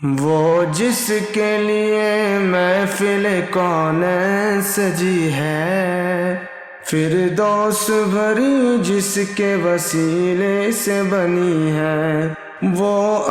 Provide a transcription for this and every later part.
وہ جس کے لیے محفل کونین سجی ہے، فردوس بھری جس کے وسیلے سے بنی ہے، وہ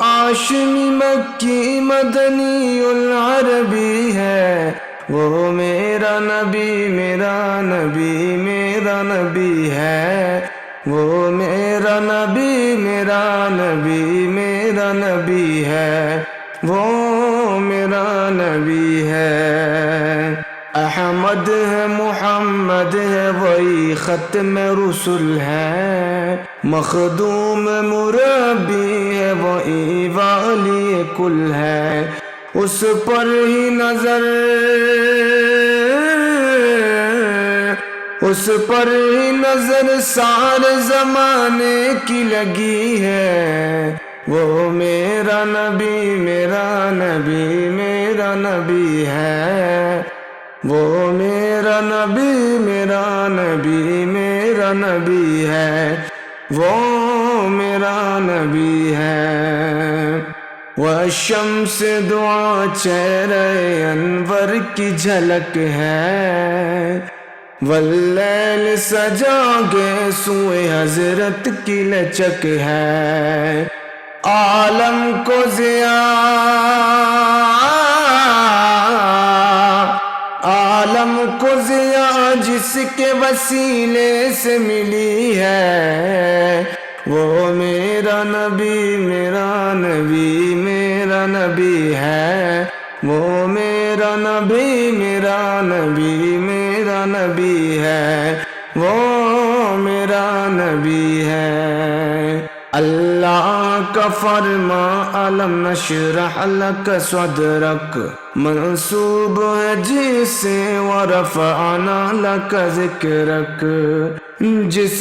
ہاشمی مکی مدنی العربی ہے، وہ میرا نبی میرا نبی میرا نبی ہے، وہ میرا نبی میرا نبی میرا نبی ہے، وہ میرا نبی ہے۔ احمد ہے محمد ہے وہی ختم رسول ہے، مخدوم مربی ہے وہی والی کل ہے، اس پر ہی نظر سارے زمانے کی لگی ہے، وہ میرا نبی میرا نبی میرا نبی ہے، وہ میرا نبی میرا نبی میرا نبی ہے، وہ میرا نبی ہے۔ والشمس دعا چہرہ انور کی جھلک ہے، واللیل سجا گے سوئے حضرت کی لچک ہے، عالم کو ضیاء جس کے وسیلے سے ملی ہے، وہ میرا نبی میرا نبی میرا نبی ہے، وہ میرا نبی میرا نبی میرا نبی ہے، وہ میرا نبی ہے۔ اللہ کا فرما علم نشرح لک صدرک منسوب ہے جسے ورفعنا لک ذکرک، جس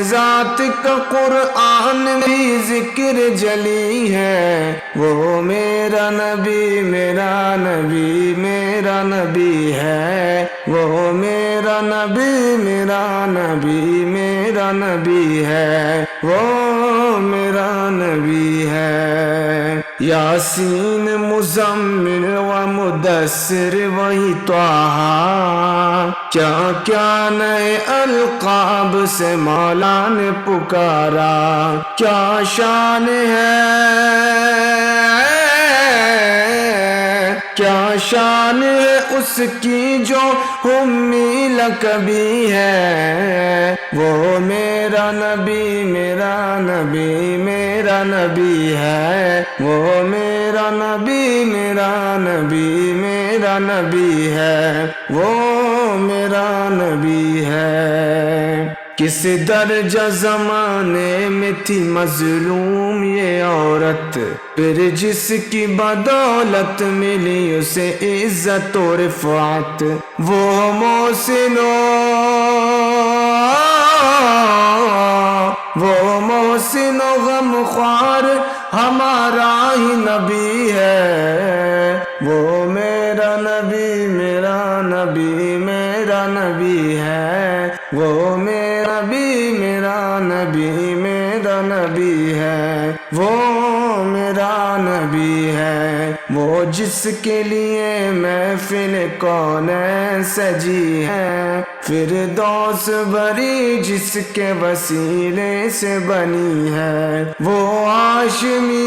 ذات کا قرآن بھی ذکر جلی ہے، وہ میرا نبی میرا نبی میرا نبی ہے، وہ میرا نبی میرا نبی میرا نبی ہے، وہ میرا نبی ہے۔ یاسین مزمل و مدثر وہی طٰہٰ، کیا کیا نئے القاب سے مولا نے پکارا، کیا شان ہے اس کی جو امی لقبی ہے، وہ میرا نبی میرا نبی میرا نبی ہے، وہ میرا نبی میرا نبی میرا نبی ہے، وہ میرا نبی ہے۔ کس درجہ زمانے میں تھی مظلوم یہ عورت، پھر جس کی بدولت ملی اسے عزت و رفعت، وہ محسن و غمخوار ہمارا ہی نبی ہے، وہ میرا نبی میرا نبی میرا نبی ہے، وہ میرا نبی میرا نبی میرا نبی ہے، وہ میرا نبی ہے۔ وہ جس کے لیے محفل کونین سجی ہے، فردوس بھری جس کے وسیلے سے بنی ہے، وہ ہاشمی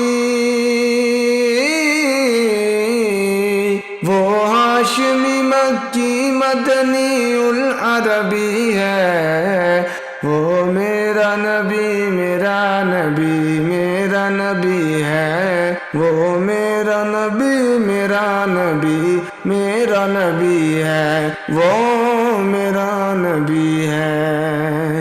مکی مدنی العربی ہے، وہ میرا نبی میرا نبی میرا نبی ہے، وہ میرا نبی میرا نبی میرا نبی ہے، وہ میرا نبی ہے۔